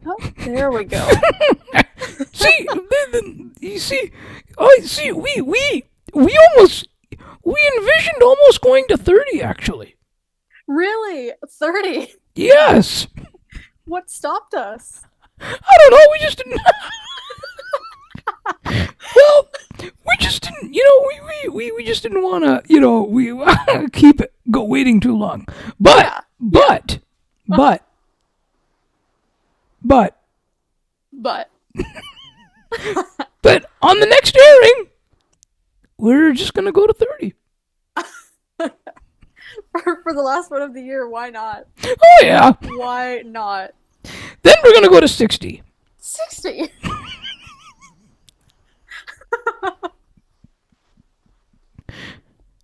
Oh, there we go. See, you see, we almost we envisioned almost going to 30 actually. Really? 30? Yes. What stopped us? I don't know. We just didn't. Well, we just didn't. We just didn't want to. We keep it go waiting too long. But Yeah. Yeah. but but but But but on the next airing, we're just gonna go to 30. for the last one of the year, why not? Oh yeah. Why not? Then we're gonna go to 60. 60.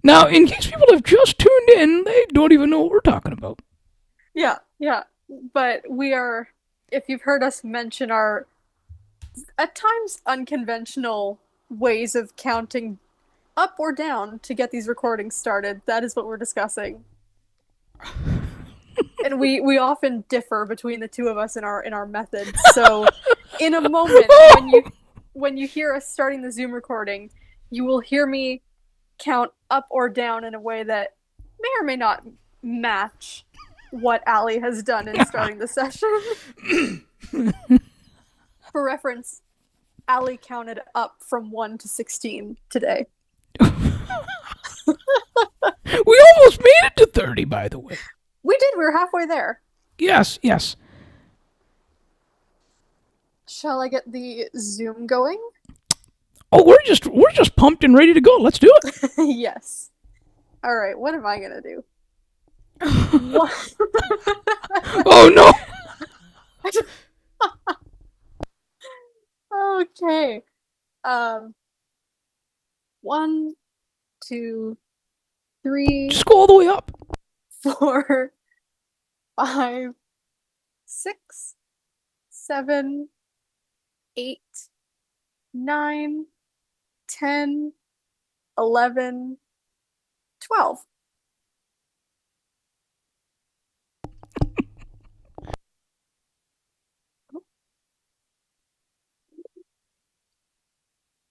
Now, in case people have just tuned in, they don't even know what we're talking about. Yeah, yeah. But we are, if you've heard us mention our at times unconventional ways of counting up or down to get these recordings started, that is what we're discussing. And we often differ between the two of us in our methods. So in a moment when you hear us starting the Zoom recording, you will hear me count up or down in a way that may or may not match what Ali has done in starting the session. For reference, Ali counted up from 1 to 16 today. We almost made it to 30, by the way. We did, we were halfway there. Yes, yes. Shall I get the Zoom going? Oh, we're just pumped and ready to go. Let's do it. Yes. All right, what am I gonna do? Oh no. Okay. Um, 1, 2, 3, Just go all the way up. 4, 5, 6, 7, 8, 9, 10, 11, 12.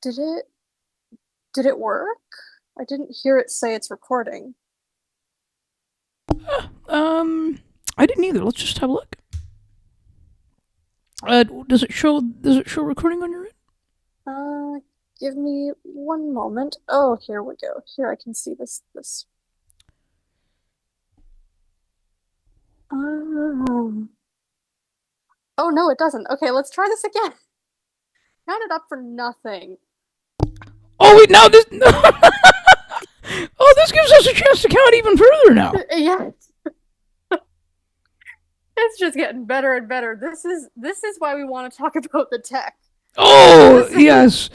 Did it did it work? I didn't hear it say it's recording. I didn't either. Let's just have a look. Does it show recording on your end? Uh, Give me one moment. Oh, here we go. Here I can see this. Oh. Oh no, it doesn't. Okay, let's try this again. Count it up for nothing. Oh wait, now this. Oh, this gives us a chance to count even further now. Yeah. It's just getting better and better. This is why we want to talk about the tech. Oh yes.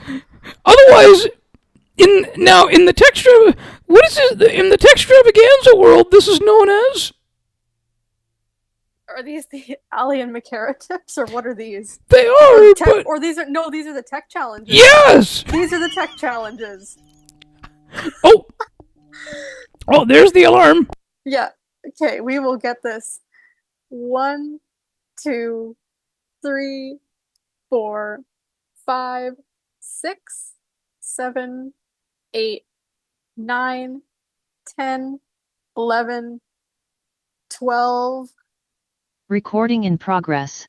Otherwise, in the textra, what is it in the textravaganza world? This is known as. Are these the Ali and Makara tips, or what are these? They Or are, tech, but or these are no, these are the tech challenges. yes. These are the tech challenges. Oh, oh, there's the alarm. Yeah. Okay, we will get this. 1, 2, 3, 4, 5, 6, 7, 8, 9, 10, 11, 12. Recording in progress.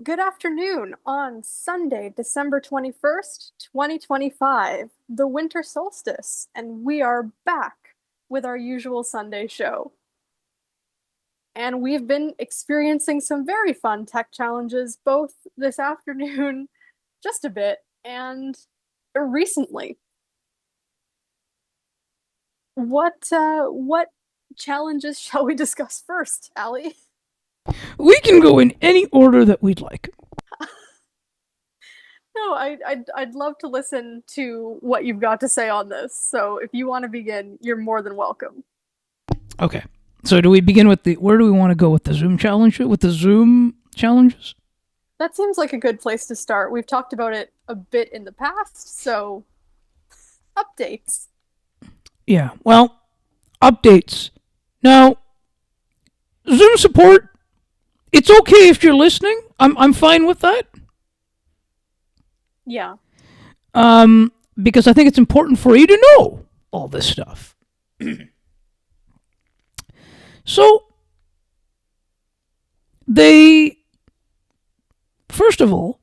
Good afternoon on Sunday, December 21st, 2025, the winter solstice, and we are back with our usual Sunday show. And we've been experiencing some very fun tech challenges both this afternoon, just a bit, and recently. What challenges shall we discuss first, Ali? We can go in any order that we'd like. No, I'd love to listen to what you've got to say on this. So if you want to begin, you're more than welcome. Okay. So do we begin with where do we want to go with the Zoom challenge? With the Zoom challenges? That seems like a good place to start. We've talked about it a bit in the past, so updates. Yeah. Well, updates. Now, Zoom support it's okay if you're listening. I'm fine with that. Yeah. Because I think it's important for you to know all this stuff. So, they, first of all,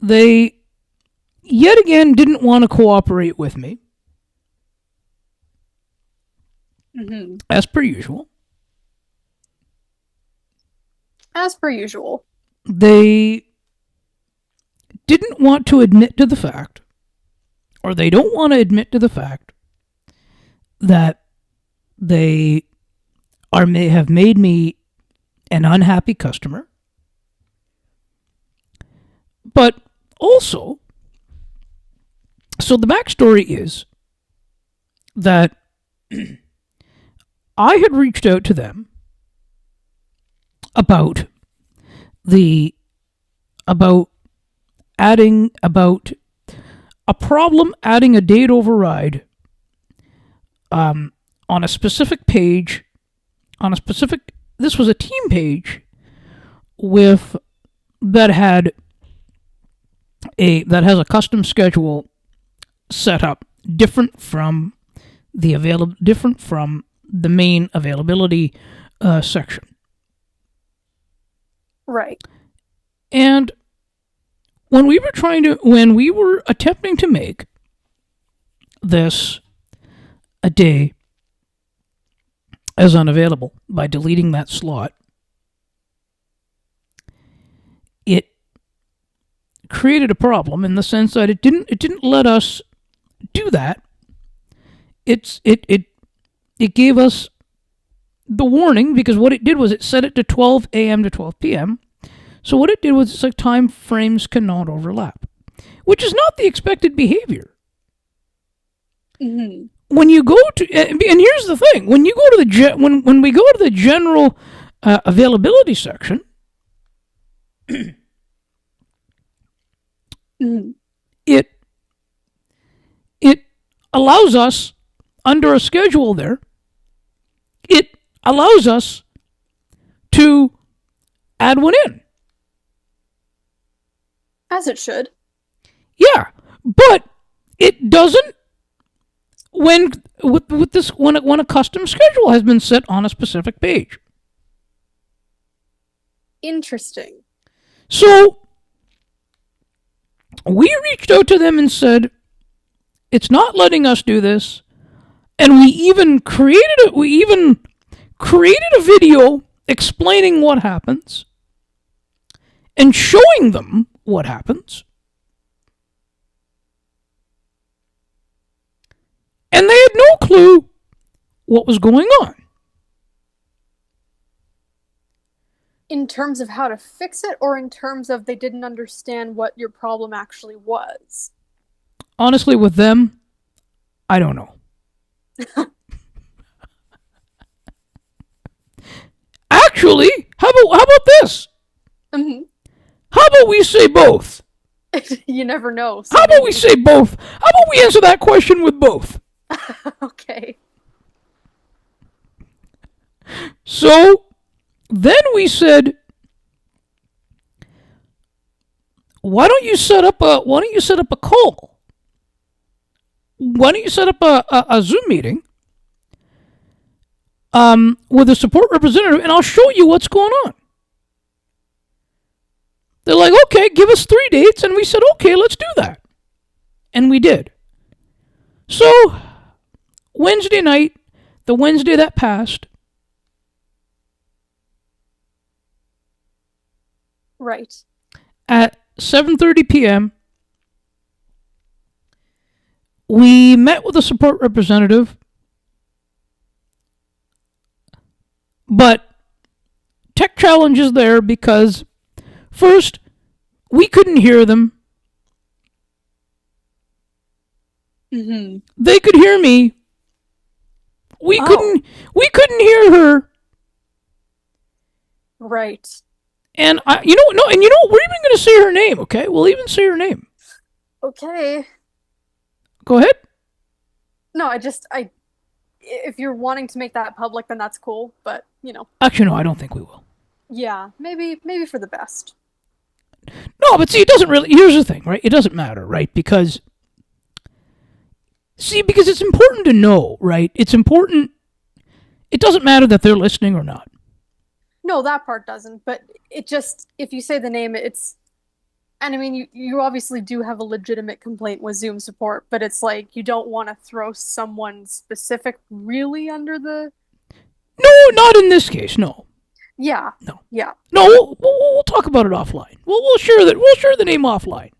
they yet again didn't want to cooperate with me, as per usual. As per usual. They didn't want to admit to the fact, or they don't want to admit to the fact, that they may have made me an unhappy customer. But also, so the backstory is that I had reached out to them about a problem adding a date override on a specific page, this was a team page that has a custom schedule set up different from the main availability section. Right. And when we were attempting to make this a day as unavailable by deleting that slot, it created a problem in the sense that it didn't let us do that. It gave us the warning, because what it did was it set it to 12 a.m. to 12 p.m. So what it did was it's like time frames cannot overlap, which is not the expected behavior. Mm-hmm. When you go to, and here's the thing, when you go to when we go to the general availability section, Mm-hmm. it allows us, under a schedule there, it allows us to add one in. As it should. Yeah, but it doesn't when a custom schedule has been set on a specific page. Interesting. So we reached out to them and said, it's not letting us do this, and we even created a video explaining what happens and showing them what happens. And they had no clue what was going on. In terms of how to fix it, or in terms of they didn't understand what your problem actually was? Honestly, with them, I don't know. Actually, how about this? Mm-hmm. How about we say both? You never know. How about we say both? How about we answer that question with both? Okay. So then we said, why don't you set up a call? Why don't you set up a Zoom meeting with a support representative, and I'll show you what's going on. They're like, okay, give us 3 dates, and we said, okay, let's do that. And we did. So Wednesday night, the Wednesday that passed, Right. at 7:30 p.m., we met with a support representative, but tech challenges there because, first, we couldn't hear them. Mm-hmm. They could hear me. We couldn't hear her. Right. And we're even going to say her name, okay? We'll even say her name. Okay. Go ahead. No, if you're wanting to make that public, then that's cool. But Actually, no, I don't think we will. yeah, maybe for the best. No, but see, it doesn't really. Here's the thing, right? It doesn't matter, right? Because it's important to know, right? It's important. It doesn't matter that they're listening or not. No, that part doesn't. But it just, if you say the name, it's, and I mean, you obviously do have a legitimate complaint with Zoom support, but it's like you don't want to throw someone specific really under the. No, not in this case. No, Yeah. no, Yeah. no. We'll talk about it offline. We'll share that. We'll share the name offline.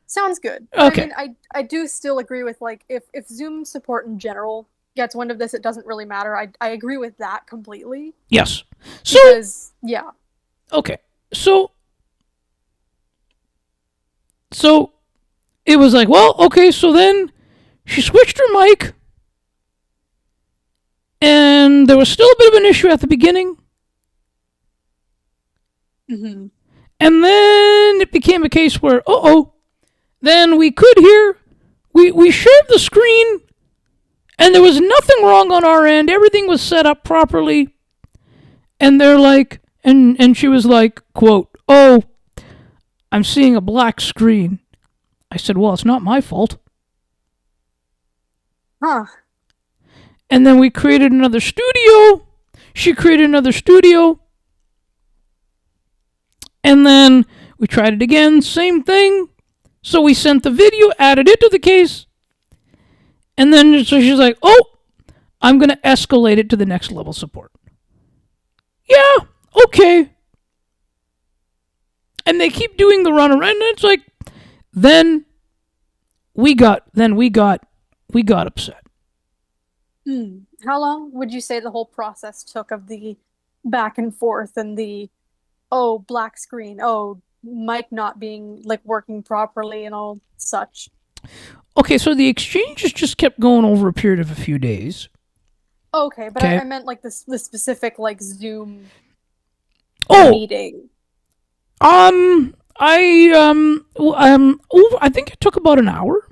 Sounds good. Okay. I mean, I do still agree with like if Zoom support in general gets wind of this, it doesn't really matter. I agree with that completely. Yes. So Because yeah. okay. So it was like, well, okay. So then she switched her mic, and there was still a bit of an issue at the beginning. Mm-hmm. And then it became a case where, then we could hear, we shared the screen, and there was nothing wrong on our end. Everything was set up properly. And they're like, and she was like, quote, "Oh, I'm seeing a black screen." I said, "Well, it's not my fault." Huh. And then we created another studio. She created another studio. And then we tried it again, same thing. So we sent the video, added it to the case. And then so she's like, "Oh, I'm going to escalate it to the next level support." Yeah, okay. And they keep doing the runaround, and it's like, then we got upset. How long would you say the whole process took of the back and forth and the oh black screen, oh mic not being like working properly and all such? Okay, so the exchanges just kept going over a period of a few days. Okay, but Okay. I meant like the specific like Zoom Oh, meeting. I think it took about an hour,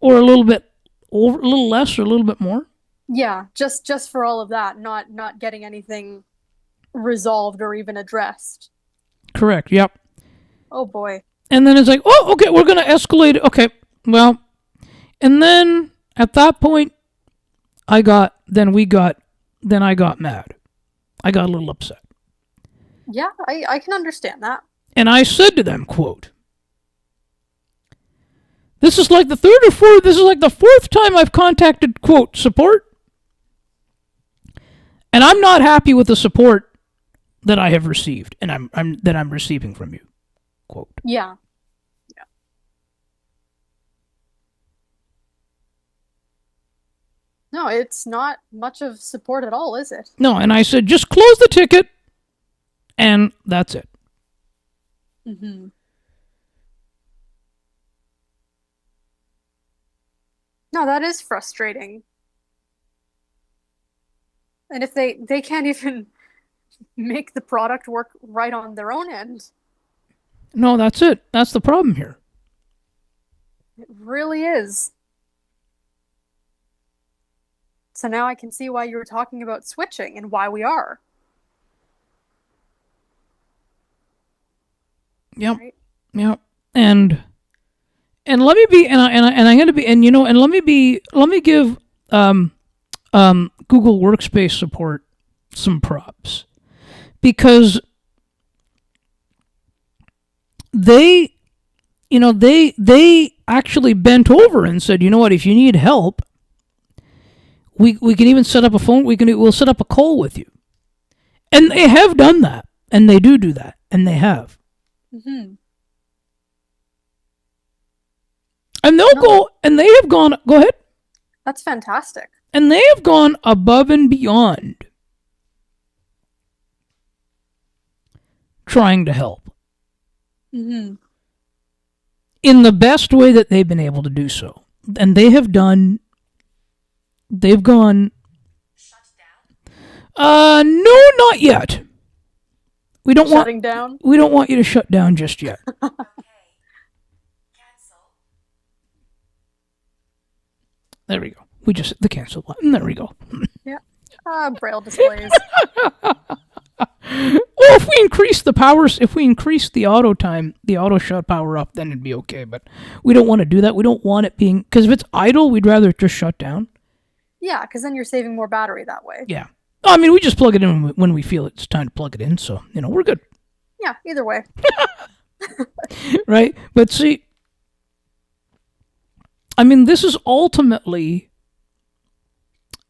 or a little bit over, a little less, or a little bit more. Yeah, just for all of that, not getting anything resolved or even addressed. Correct. Yep. Oh boy. And then it's like, oh, okay, we're gonna escalate it. Okay, well, and then at that point, I got mad. I got a little upset. Yeah, I can understand that. And I said to them, quote, this is like the fourth time I've contacted, quote, support. And I'm not happy with the support that I have received and I'm receiving from you, quote. Yeah. No, it's not much of support at all, is it? No, and I said, just close the ticket, and that's it. Mm-hmm. No, that is frustrating. And if they can't even make the product work right on their own end, No, that's it. That's the problem here. it really is. So now I can see why you were talking about switching and why we are. Yep. Right? Yep. And let me be, and I'm going to be, and and let me give Google Workspace support some props, because they actually bent over and said, you know what, if you need help, we can even set up a phone. We'll set up a call with you, and they have done that, and they do that, and they have. Mm-hmm. And they'll go, and they have gone. Go ahead. That's fantastic. And they have gone above and beyond trying to help Mm-hmm. in the best way that they've been able to do so. And they've gone. No, not yet. We don't Shutting down? We don't want you to shut down just yet. There we go. We just hit the cancel button. There we go. Yeah. Braille displays. Well, if we increase the powers, if we increase the auto time, the auto shut power up, then it'd be okay. But we don't want to do that. We don't want it being, because if it's idle, we'd rather it just shut down. Yeah, because then you're saving more battery that way. Yeah. I mean, we just plug it in when we feel it's time to plug it in. So, we're good. Yeah, either way. Right? But see, I mean, this is ultimately,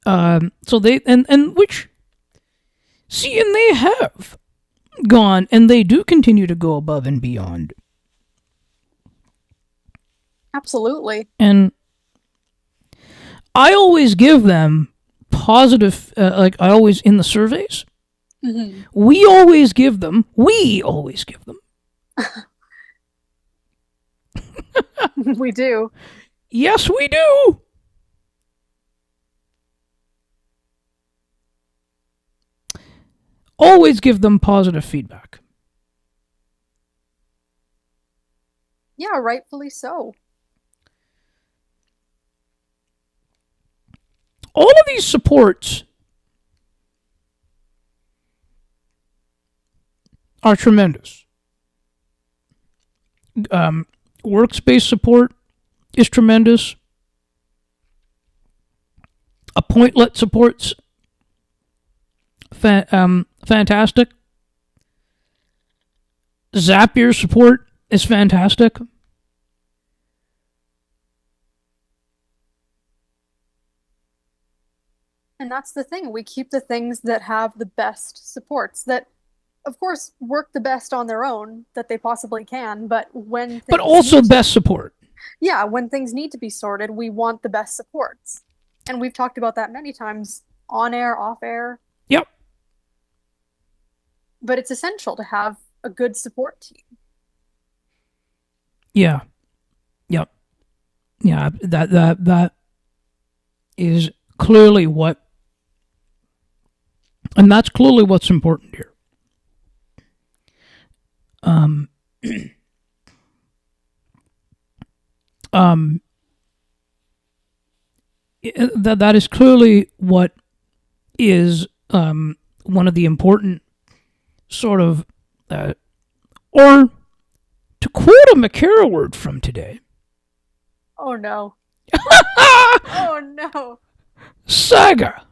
so they, and which, see, and they have gone, and they do continue to go above and beyond. Absolutely. And I always give them positive, like I always, in the surveys, we always give them, We do. Yes, we do. Always give them positive feedback. Yeah, rightfully so. All of these supports are tremendous. Workspace support is tremendous. Appointlet support's fantastic. Zapier support is fantastic. And that's the thing. We keep the things that have the best supports that, of course, work the best on their own that they possibly can. But but also best support. Yeah, when things need to be sorted, we want the best supports. And we've talked about that many times on air, off air. Yep. But it's essential to have a good support team. Yeah. Yep. Yeah, that is clearly what, and that's clearly what's important here. That is clearly what is one of the important sort of, or to quote a McCara word from today. Oh no. Oh no. Saga.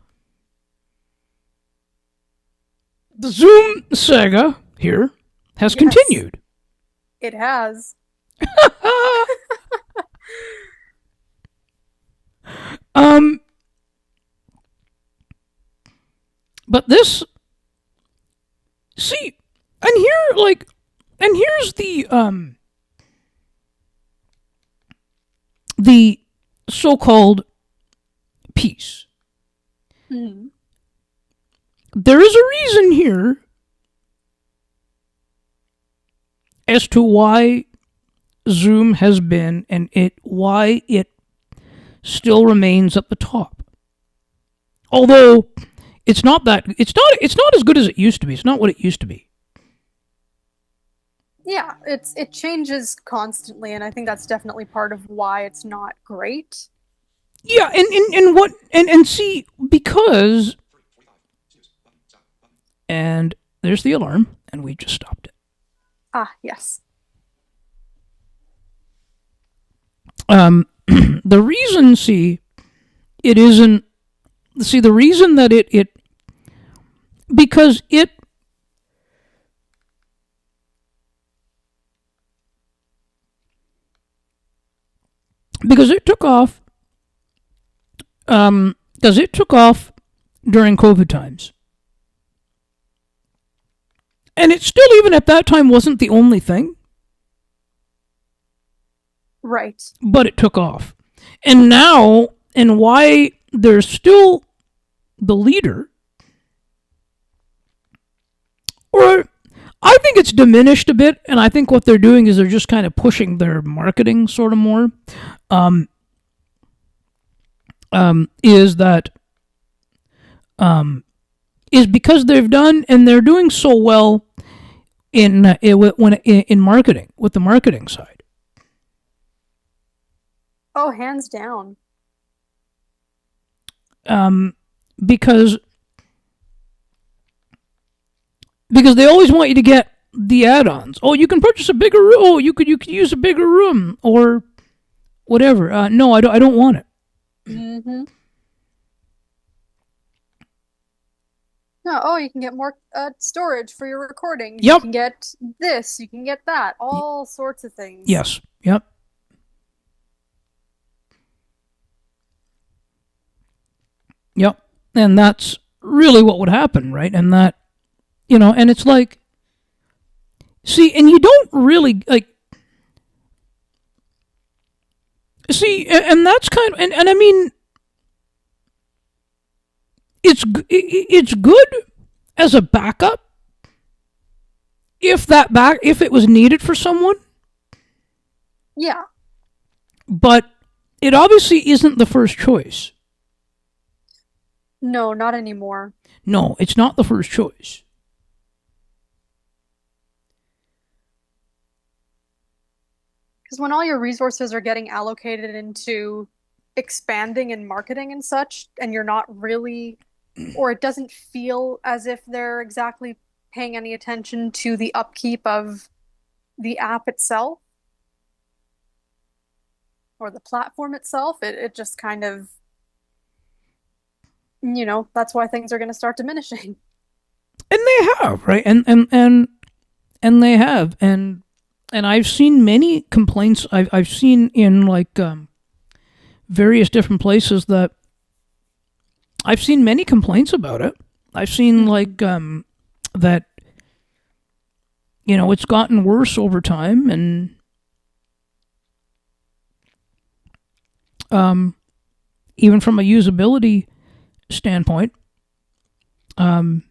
The Zoom saga here has continued. It has. But this, see, and here's the so-called piece. Mm-hmm. There is a reason here as to why Zoom has been why it still remains at the top. Although it's not as good as it used to be. It's not what it used to be. Yeah, it changes constantly, and I think that's definitely part of why it's not great. Yeah, and see, because, and there's the alarm, and we just stopped it. Ah, yes. The reason, it isn't, the reason that because it, took off, during COVID times. And it still, even at that time, wasn't the only thing. Right. But it took off. And now, and why there's still the leader, or I think it's diminished a bit, and I think what they're doing is they're just kind of pushing their marketing sort of more, is because they've done, and they're doing so well in marketing, with the marketing side. Oh, hands down. because they always want you to get the add-ons. Oh, you can purchase a bigger room. Oh, you could use a bigger room or whatever. No, I don't want it. Mm-hmm. No, oh, you can get more storage for your recording. Yep. You can get this. You can get that. All sorts of things. Yes. Yep. Yep. And that's really what would happen, right? And that, and it's like, see, and you don't really, like, see, and that's kind of, and I mean, it's good as a backup if it was needed for someone. Yeah. But it obviously isn't the first choice. No, not anymore. No, it's not the first choice. Because when all your resources are getting allocated into expanding and marketing and such, and you're not really, or it doesn't feel as if they're exactly paying any attention to the upkeep of the app itself or the platform itself, it just kind of, that's why things are going to start diminishing. And they have, right? And they have, and I've seen many complaints. I've seen in like various different places that I've seen many complaints about it. I've seen like that, it's gotten worse over time, and even from a usability standpoint, and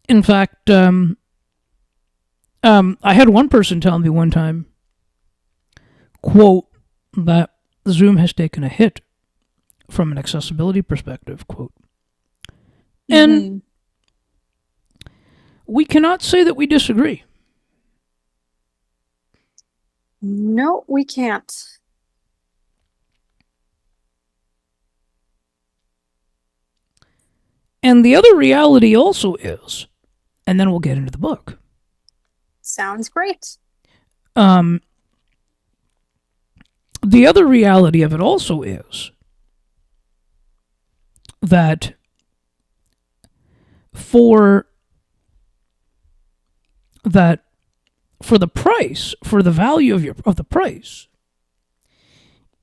in fact, I had one person tell me one time, quote, that Zoom has taken a hit from an accessibility perspective, quote. And we cannot say that we disagree. No, we can't. And the other reality also is, and then we'll get into the book. Sounds great. The other reality of it also is that for the price, for the value of the price,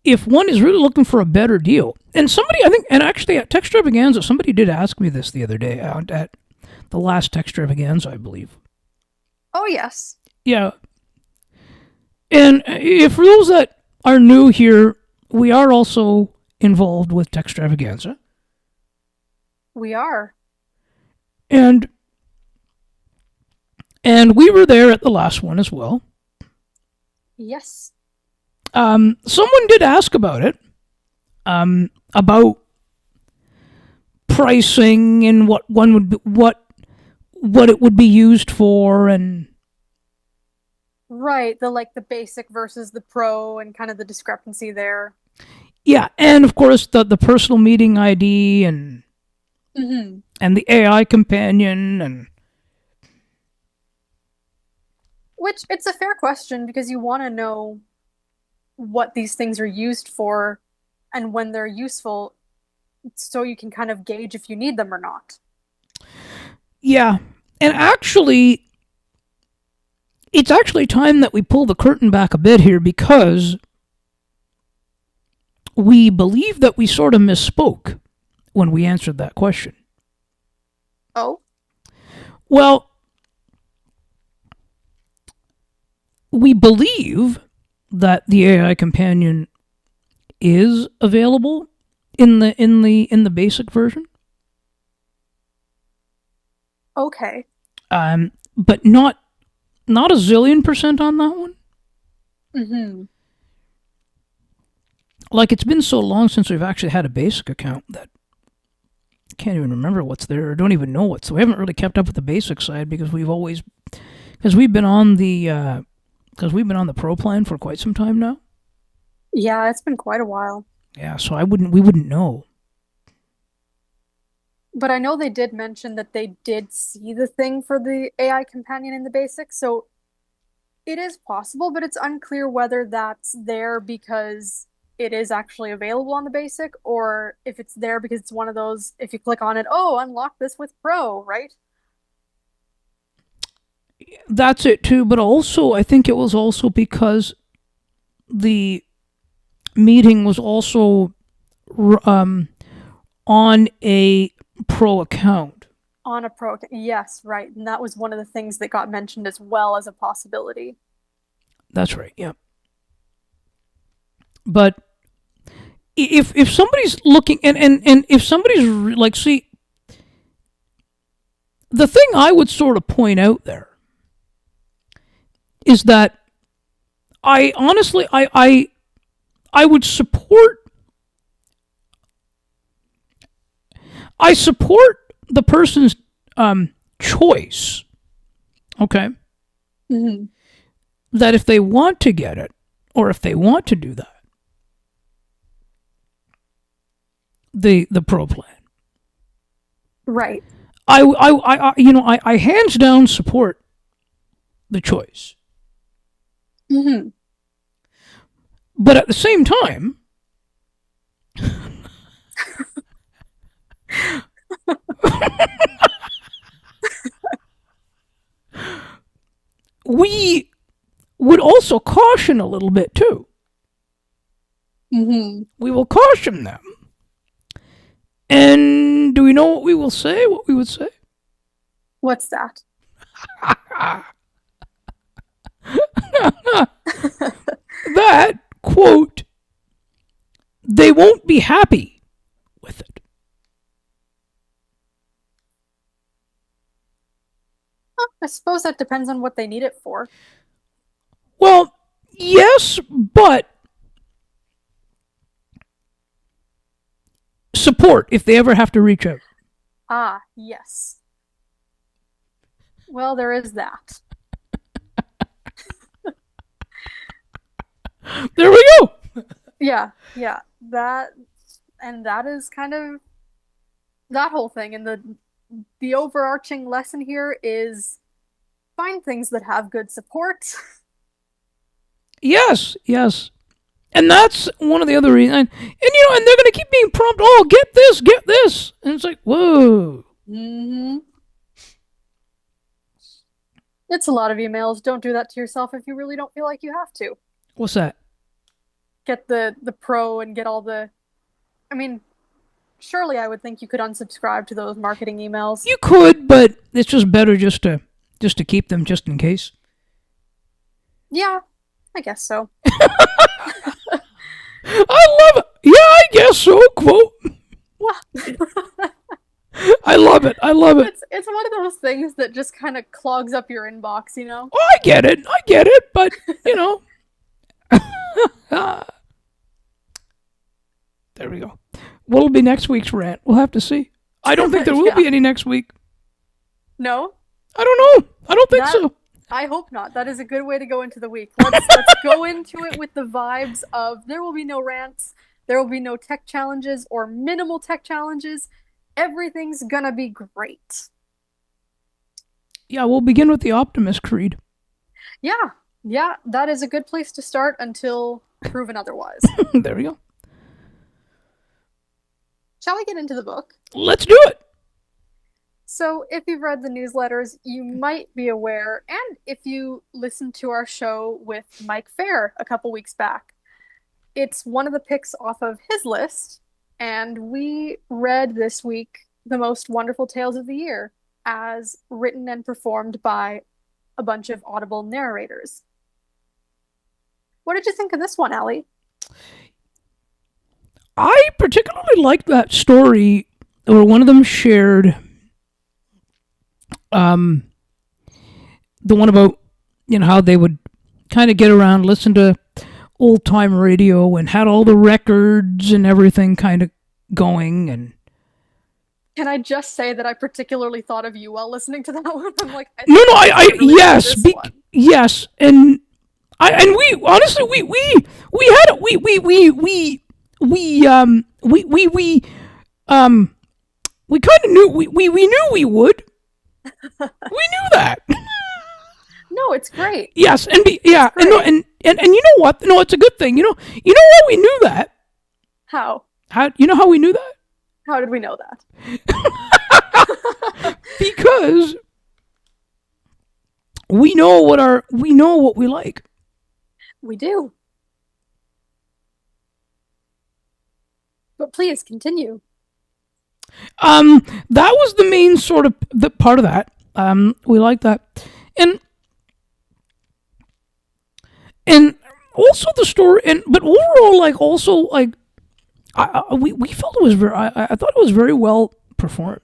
if one is really looking for a better deal, and somebody, I think, and actually at Textravaganza, somebody did ask me this the other day at the last Textravaganza, I believe. Oh, yes. Yeah. And if for those that are new here, we are also involved with Textravaganza. We are. And we were there at the last one as well. Yes. Someone did ask about it, about pricing and what one would be, what it would be used for, and right, the basic versus the pro and kind of the discrepancy there. Yeah, and of course the personal meeting ID and and the AI companion, and which it's a fair question because you want to know what these things are used for and when they're useful so you can kind of gauge if you need them or not. Yeah, and actually it's actually time that we pull the curtain back a bit here, because we believe that we sort of misspoke when we answered that question. Oh? Well, we believe that the AI companion is available in the basic version. Okay. But not a zillion % on that one. Like, it's been so long since we've actually had a basic account that I can't even remember what's there, or don't even know what's there. We haven't really kept up with the basic side because we've been on the pro plan for quite some time now. Yeah, it's been quite a while. Yeah, so we wouldn't know. But I know they did mention that they did see the thing for the AI companion in the basics, so it is possible, but it's unclear whether that's there because it is actually available on the basic or if it's there because it's one of those, if you click on it, oh, unlock this with Pro, right? That's it too, but also I think it was also because the meeting was also um, on a pro account. On a Pro, yes, right. And that was one of the things that got mentioned as well as a possibility. That's right. Yeah. But if somebody's looking and if somebody's like, see, the thing I would sort of point out there is that I honestly I would support, I support the person's choice. Okay, Hmm. that if they want to get it or if they want to do that, the pro plan. Right. I hands down support the choice, Hmm. but at the same time, we would also caution a little bit too. Hmm. We will caution them. And do we know what we will say? What we would say? What's that? That, quote, they won't be happy with it. I suppose that depends on what they need it for. Well, yes, but support if they ever have to reach out. Ah, yes. Well, there is that. There we go. Yeah, yeah. That and that is kind of that whole thing. And the overarching lesson here is find things that have good support. Yes, yes. And that's one of the other reasons. And they're going to keep being prompted, oh, get this, get this. And it's like, whoa. Hmm. It's a lot of emails. Don't do that to yourself if you really don't feel like you have to. What's that? Get the pro and get all the I mean, surely I would think you could unsubscribe to those marketing emails. You could, but it's just better just to keep them just in case. Yeah, I guess so. I love it. Yeah, I guess so. Quote. Well, I love it. I love it. it's one of those things that just kind of clogs up your inbox, you know? Oh, I get it. I get it. But you know, there we go. What'll be next week's rant? We'll have to see. I don't think there will Yeah. be any next week. No? I don't know. I don't think That so. I hope not. That is a good way to go into the week. Let's go into it with the vibes of there will be no rants, there will be no tech challenges or minimal tech challenges. Everything's gonna be great. Yeah, we'll begin with the Optimist Creed. Yeah, yeah, that is a good place to start until proven otherwise. There we go. Shall we get into the book? Let's do it. So, if you've read the newsletters, you might be aware, and if you listened to our show with Mike Fair a couple weeks back, it's one of the picks off of his list, and we read this week The Most Wonderful Tales of the Year as written and performed by a bunch of Audible narrators. What did you think of this one, Allie? I particularly liked that story where one of them shared um, the one about how they would kind of get around, listen to old time radio, and had all the records and everything kind of going. And Can I just say that I particularly thought of you while listening to that one? I'm like, I no, think no, I I really like yes, this one. yes, and And we honestly we had we kind of knew we knew we would. We knew that. No, it's great. Yes, and It's yeah, and, no, great. and you know what? No, it's a good thing. You know why we knew that? How? How you know how we knew that? How did we know that? Because we know what we like. We do. But please continue. That was the main sort of the part of that. We like that, and and also the story, and but overall, like also like we felt it was very. I thought it was very well performed.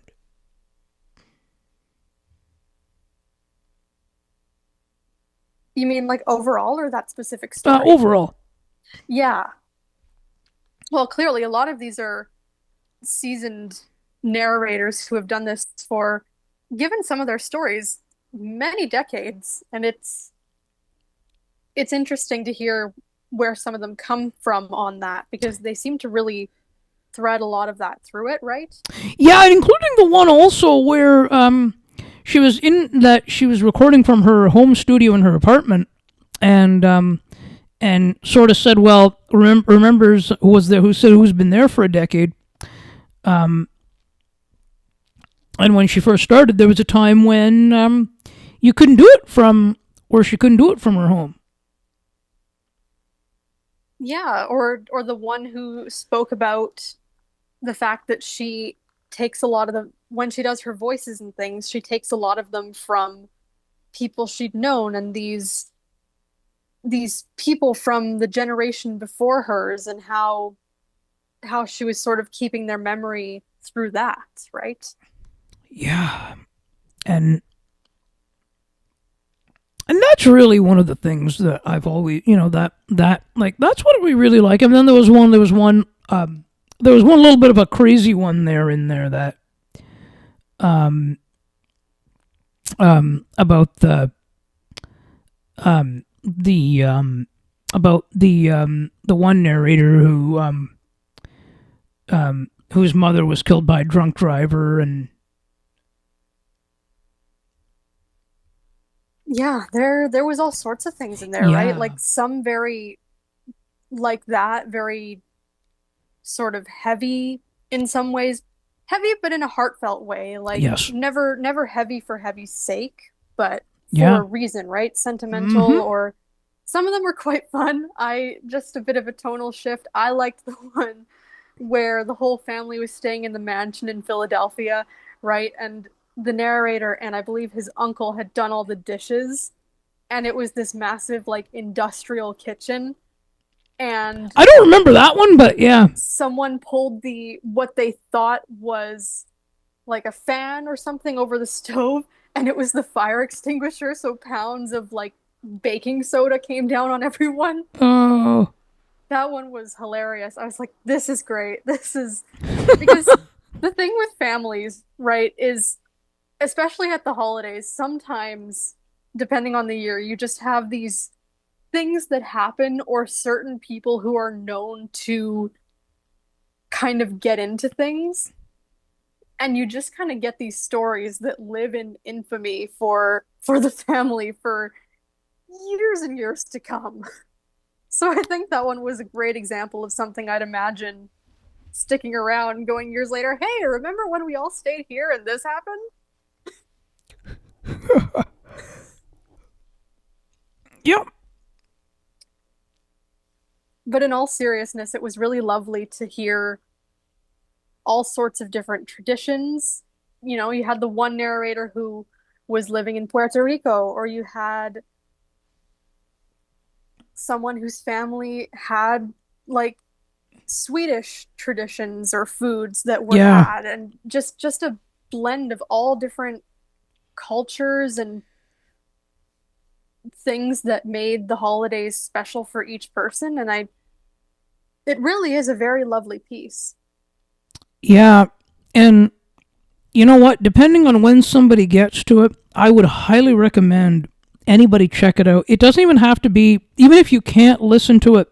You mean like overall or that specific story? Overall, Yeah. Well, clearly a lot of these are seasoned narrators who have done this for, given some of their stories, many decades, and it's interesting to hear where some of them come from on that because they seem to really thread a lot of that through it, right? yeah, and including the one also where she was in that she was recording from her home studio in her apartment, and sort of said, well, remembers who was there, who said who's been there for a decade. Um, and when she first started, there was a time when you couldn't do it from, or she couldn't do it from her home. Yeah, or the one who spoke about the fact that she takes a lot of them when she does her voices and things, she takes a lot of them from people she'd known and these people from the generation before hers and how she was sort of keeping their memory through that, right? Yeah, and and that's really one of the things that I've always, that like that's what we really like. And then there was one little bit of a crazy one there in there that um about the the one narrator whose mother was killed by a drunk driver, and Yeah, there was all sorts of things in there, right? yeah, Like some very like that, very sort of heavy in some ways, heavy but in a heartfelt way, like yes, never heavy for heavy's sake, but for yeah, a reason, right? Sentimental mm-hmm, or some of them were quite fun. I just a bit of a tonal shift. I liked the one where the whole family was staying in the mansion in Philadelphia, right? And the narrator and I believe his uncle had done all the dishes, and it was this massive, like, industrial kitchen. And I don't remember that one, but yeah, someone pulled the what they thought was like a fan or something over the stove, and it was the fire extinguisher. So pounds of like baking soda came down on everyone. oh, That one was hilarious. I was like, this is great. This is because the thing with families, right, is especially at the holidays, sometimes, depending on the year, you just have these things that happen or certain people who are known to kind of get into things. And you just kind of get these stories that live in infamy for the family for years and years to come. So I think that one was a great example of something I'd imagine sticking around going years later. Hey, remember when we all stayed here and this happened? yep, But in all seriousness, it was really lovely to hear all sorts of different traditions. You know, you had the one narrator who was living in Puerto Rico, or you had someone whose family had like Swedish traditions or foods that were yeah, had, and just a blend of all different cultures and things that made the holidays special for each person. And I it really is a very lovely piece. yeah, and you know what? Depending on when somebody gets to it, I would highly recommend anybody check it out. It doesn't even have to be, even if you can't listen to it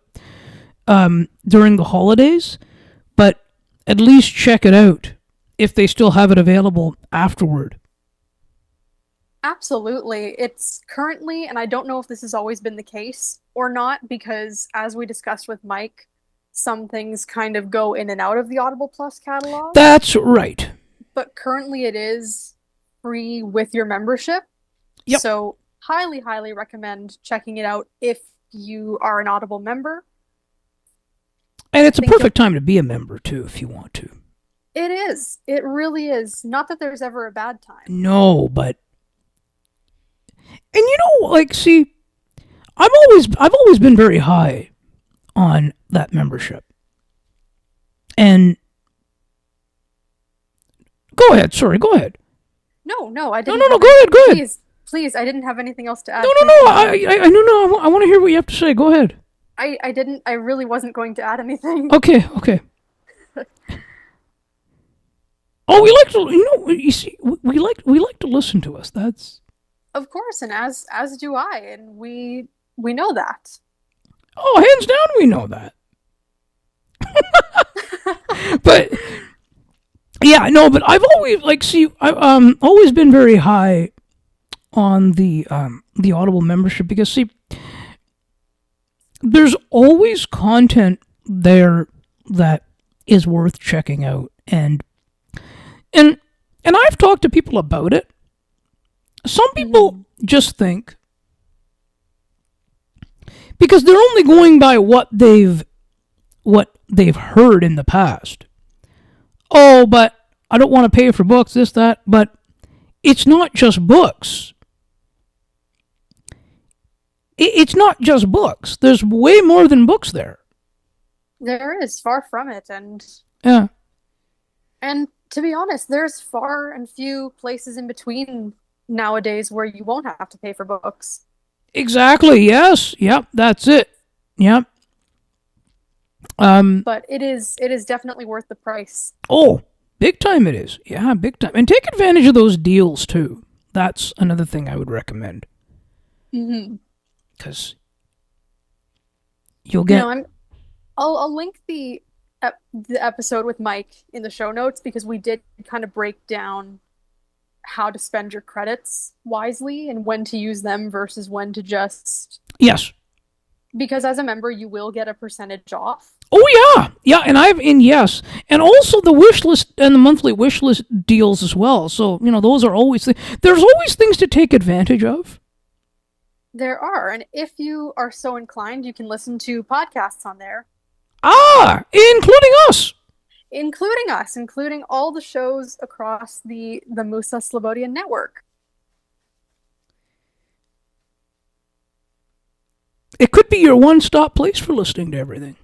during the holidays, but at least check it out if they still have it available afterward. Absolutely. It's currently, and I don't know if this has always been the case or not, because as we discussed with Mike, some things kind of go in and out of the Audible Plus catalog, That's right. but currently it is free with your membership. Yep. So, highly, highly recommend checking it out if you are an Audible member. And it's a perfect time to be a member, too, if you want to. It is. It really is. Not that there's ever a bad time. No, but... And you know, like, see, I've always been very high on that membership. And... Go ahead, sorry, go ahead. No, I didn't. No, go ahead. Please, I didn't have anything else to add. No, I want to hear what you have to say. Go ahead. I really wasn't going to add anything. Okay. Oh, we like to, you see, we like to listen to us. That's... Of course, and as do I, and we know that. Oh, hands down, we know that. But yeah, no, but I've always I've always been very high on the Audible membership because see, there's always content there that is worth checking out, and I've talked to people about it. Some people just think, because they're only going by what they've heard in the past. Oh, but I don't want to pay for books, this, that. But it's not just books. It's not just books. There's way more than books there. There is, far from it, and Yeah. And to be honest, there's far and few places in between nowadays where you won't have to pay for books. Exactly. Yes. Yep. That's it. Yep. But it is definitely worth the price. Oh, big time it is. Yeah, big time. And take advantage of those deals too. That's another thing I would recommend. Because you'll get. I'll link the episode with Mike in the show notes because we did kind of break down how to spend your credits wisely and when to use them versus when to just... Yes. Because as a member, you will get a percentage off. Oh yeah, yes, and also the wish list and the monthly wish list deals as well. So those are always there's always things to take advantage of. There are, and if you are so inclined, you can listen to podcasts on there. Including us. Including all the shows across the Musa Slobodian network. It could be your one-stop place for listening to everything.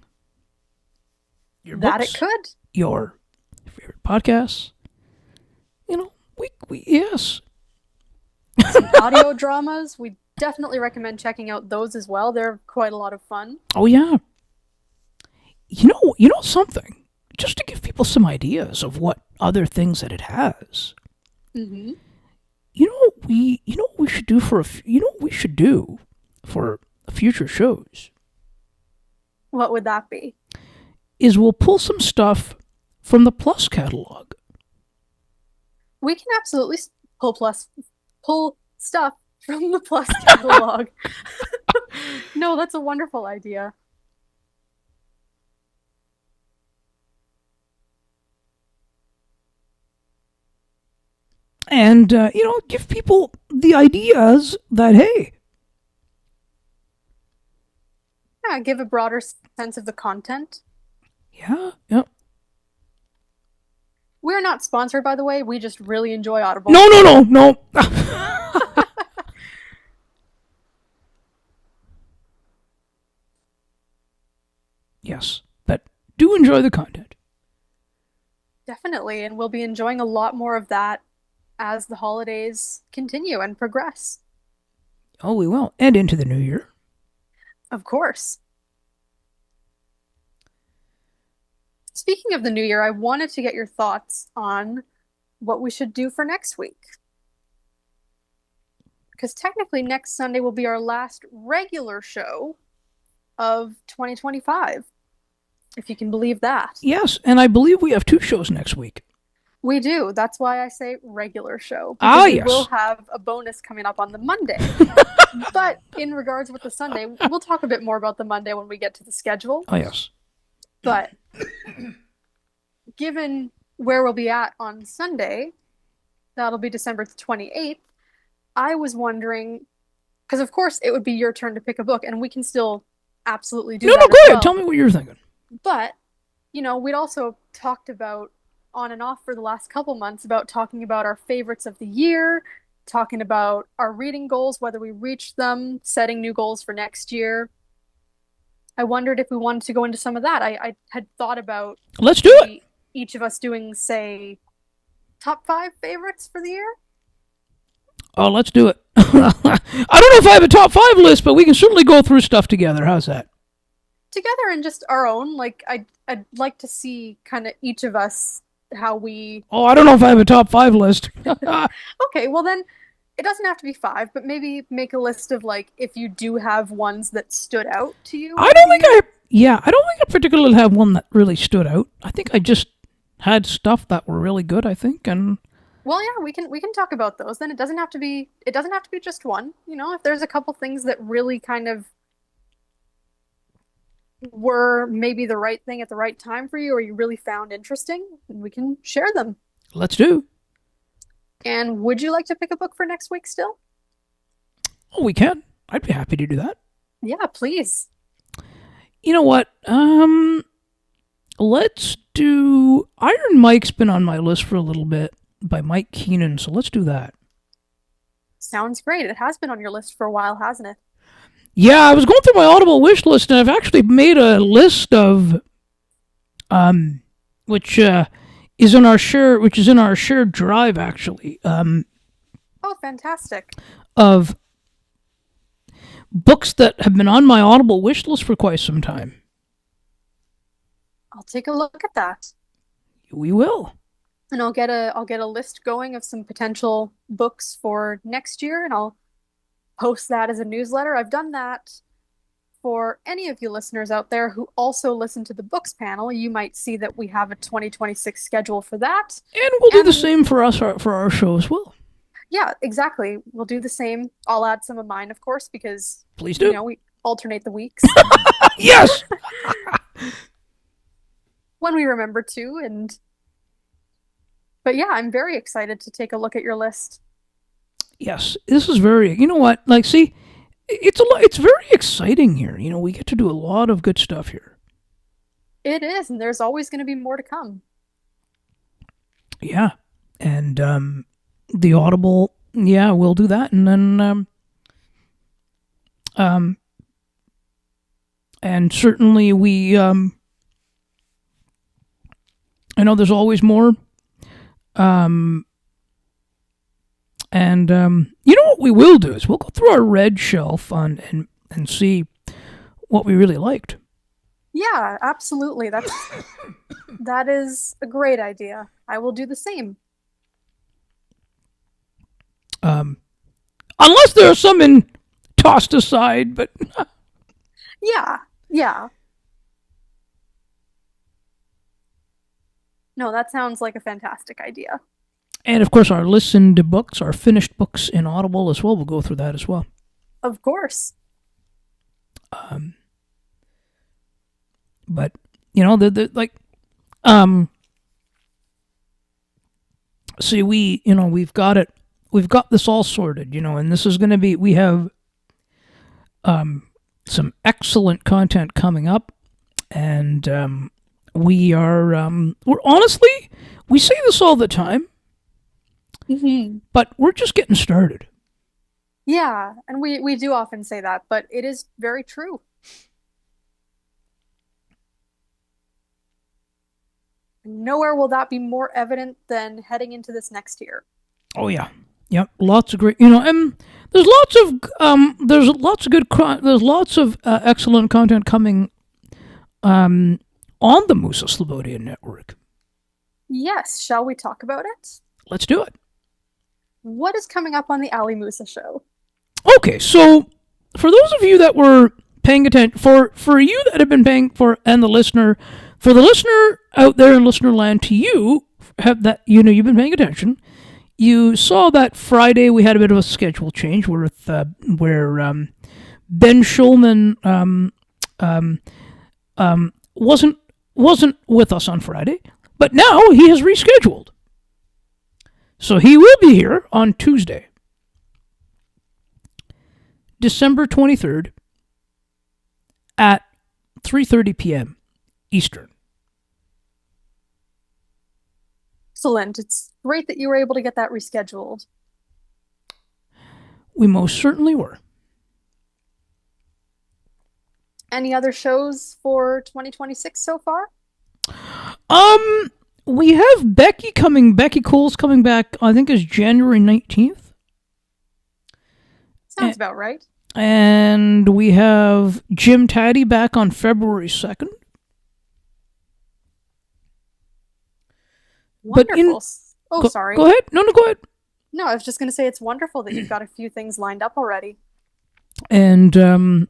Your that books, it could. Your favorite podcasts. We yes. Some audio dramas. We definitely recommend checking out those as well. They're quite a lot of fun. Oh yeah. You know something? Just to give people some ideas of what other things that it has. Mm-hmm. What we should do for future shows. What would that be? Is we'll pull some stuff from the Plus catalog. We can absolutely pull stuff from the Plus catalog. No, that's a wonderful idea. And, give people the ideas that, hey. Yeah, give a broader sense of the content. Yeah, yep. We're not sponsored, by the way. We just really enjoy Audible. No. Yes, but do enjoy the content. Definitely, and we'll be enjoying a lot more of that as the holidays continue and progress. Oh, we will. And into the new year. Of course. Speaking of the new year, I wanted to get your thoughts on what we should do for next week. because technically next Sunday will be our last regular show of 2025, if you can believe that. Yes, and I believe we have 2 shows next week. We do. That's why I say regular show, Ah, because we will yes. have a bonus coming up on the Monday. But in regards with the Sunday, we'll talk a bit more about the Monday when we get to the schedule. Oh, yes. But given where we'll be at on Sunday, that'll be December 28th. I was wondering, because of course it would be your turn to pick a book, and we can still absolutely do No, that no, as go ahead. well. Tell me what you're thinking. But, we'd also talked about on and off for the last couple months about talking about our favorites of the year, talking about our reading goals, whether we reached them, setting new goals for next year. I wondered if we wanted to go into some of that. I had thought about Let's do it. maybe each of us doing, say, top 5 favorites for the year. Oh, let's do it. I don't know if I have a top 5 list, but we can certainly go through stuff together. How's that? Together and just our own. Like I'd like to see kind of each of us how we. Oh, I don't know if I have a top 5 list. Okay, well then it doesn't have to be 5, but maybe make a list of like if you do have ones that stood out to you. I don't think I particularly have one that really stood out. I think I just had stuff that were really good, I think, and Well, yeah, we can talk about those. Then it doesn't have to be just one. If there's a couple things that really kind of were maybe the right thing at the right time for you or you really found interesting, we can share them. let's do. And would you like to pick a book for next week still? Oh, we can. I'd be happy to do that. Yeah, please. You know what? Let's do Iron Mike's been on my list for a little bit by Mike Keenan, so let's do that. Sounds great. It has been on your list for a while, hasn't it? Yeah, I was going through my Audible wish list, and I've actually made a list of, which is in our shared drive actually, Oh, fantastic. of books that have been on my Audible wish list for quite some time. I'll take a look at that. We will. And I'll get a list going of some potential books for next year, and I'll post that as a newsletter. I've done that for any of you listeners out there who also listen to the books panel. You might see that we have a 2026 schedule for that. And we'll do the And same for us for our show as well. yeah, exactly. We'll do the same. I'll add some of mine, of course, because Please do. we alternate the weeks Yes. when we remember to. But yeah, I'm very excited to take a look at your list. Yes. This is very. You know what? Like, see, it's very exciting here. We get to do a lot of good stuff here. It is, and there's always going to be more to come. Yeah. And the Audible, yeah, we'll do that, and then and certainly we I know there's always more. And you know what we will do is we'll go through our red shelf and see what we really liked. Yeah, absolutely. That is a great idea. I will do the same. Unless there are some tossed aside, but Yeah, yeah. No, that sounds like a fantastic idea. and of course our listened books, our finished books in Audible as well. We'll go through that as well. Of course. But the like see, we've got this all sorted, and this is going to be, we have some excellent content coming up, and we're honestly, we say this all the time, but we're just getting started. Yeah, and we do often say that, but it is very true. Nowhere will that be more evident than heading into this next year. Oh yeah, yep. Lots of great, and there's lots of excellent content coming on the Musa Slobodian Network. Yes, shall we talk about it? Let's do it. What is coming up on the Ali Musa show? Okay, so for those of you that were paying attention, for you that have been paying for, and for the listener out there in listener land, to you have that you've been paying attention. You saw that Friday we had a bit of a schedule change where Ben Schulman wasn't with us on Friday, but now he has rescheduled, so he will be here on Tuesday, December 23rd at 3:30 p.m. Eastern. Excellent. It's great that you were able to get that rescheduled. We most certainly were. Any other shows for 2026 so far? We have Becky Cole's coming back, I think is January 19th. Sounds about right. And we have Jim Taddy back on February 2nd. Wonderful. Sorry. Go ahead. No, go ahead. No, I was just going to say it's wonderful that you've got a few things lined up already. And then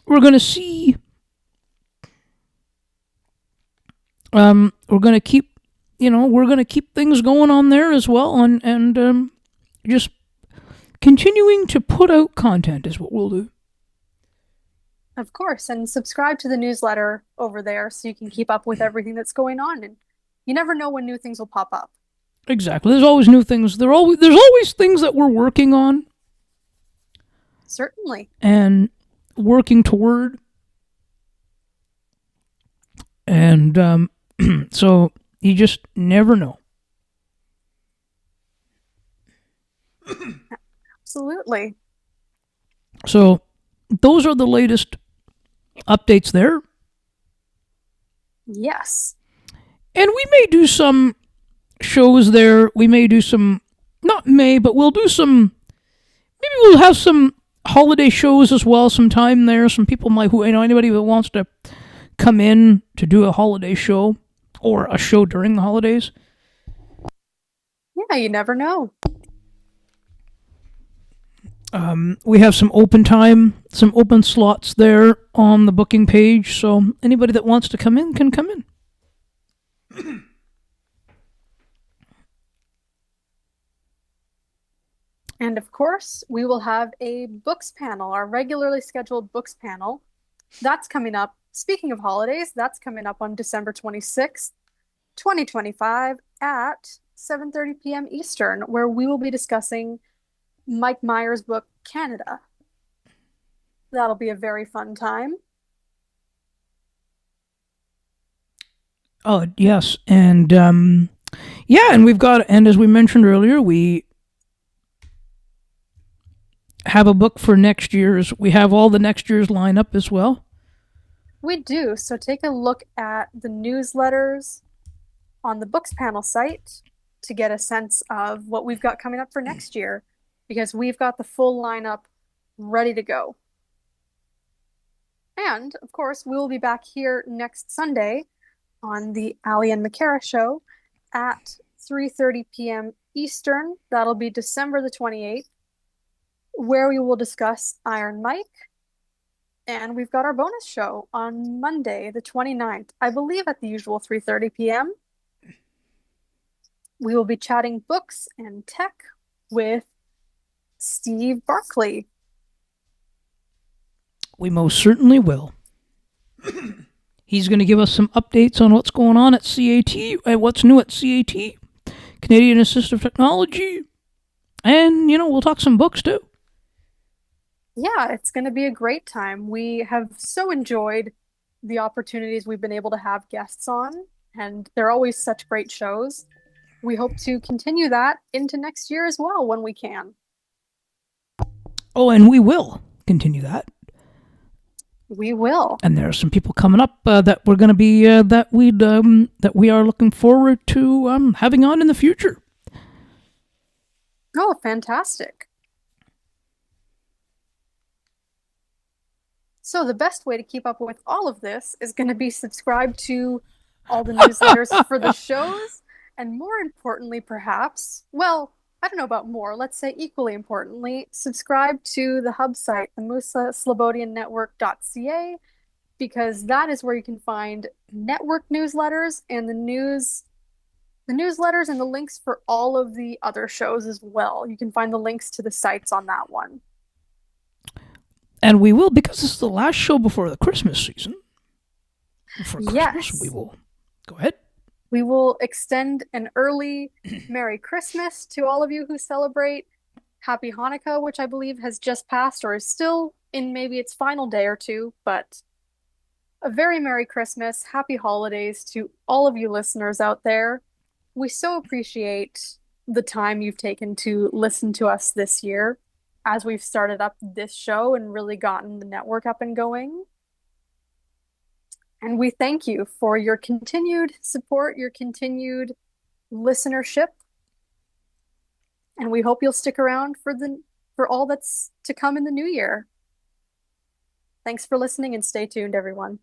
we're gonna see. We're gonna keep, things going on there as well, and just continuing to put out content is what we'll do. Of course, and subscribe to the newsletter over there so you can keep up with everything that's going on, and you never know when new things will pop up. Exactly. There's always new things. There's always things that we're working on. Certainly. And working toward. And so you just never know. Absolutely. So those are the latest updates there. Yes. And we may do some shows there. We may do some, but we'll do some, maybe we'll have some holiday shows as well sometime there. Some people might, anybody that wants to come in to do a holiday show or a show during the holidays. Yeah, you never know. We have some open time, some open slots there on the booking page, so anybody that wants to come in can come in. And of course, we will have a books panel, our regularly scheduled books panel. That's coming up. Speaking of holidays, that's coming up on December 26th, 2025 at 7:30 p.m. Eastern, where we will be discussing Mike Myers' book, Canada. That'll be a very fun time. Oh, yes. And, and we've got, and as we mentioned earlier, we have a book for next year's. We have all the next year's lineup as well. We do. So take a look at the newsletters on the books panel site to get a sense of what we've got coming up for next year, because we've got the full lineup ready to go. And of course, we will be back here next Sunday on the Ali and McCara show at 3:30 p.m. Eastern. That'll be December the 28th, where we will discuss Iron Mike. And we've got our bonus show on Monday, the 29th, I believe at the usual 3:30 p.m. We will be chatting books and tech with Steve Barkley. We most certainly will. He's going to give us some updates on what's going on at CAT, what's new at CAT, Canadian Assistive Technology, and, we'll talk some books too. Yeah, it's going to be a great time. We have so enjoyed the opportunities we've been able to have guests on, and they're always such great shows. We hope to continue that into next year as well when we can. Oh, and we will continue that. We will. And there are some people coming up that we're going to be that we are looking forward to having on in the future. Oh, fantastic. So the best way to keep up with all of this is going to be subscribed to all the newsletters for the shows. And more importantly, perhaps, well, I don't know about more, let's say equally importantly, subscribe to the hub site, the Musa Slobodian Network.ca, because that is where you can find network newsletters and the newsletters and the links for all of the other shows as well. You can find the links to the sites on that one. And we will, because this is the last show before the Christmas season. For Christmas, we Yes, will. Go ahead. we will extend an early Merry Christmas to all of you who celebrate. Happy Hanukkah, which I believe has just passed or is still in maybe its final day or two, but a very Merry Christmas, Happy Holidays to all of you listeners out there. We so appreciate the time you've taken to listen to us this year as we've started up this show and really gotten the network up and going. And we thank you for your continued support, your continued listenership, and we hope you'll stick around for all that's to come in the new year. Thanks for listening and stay tuned, everyone.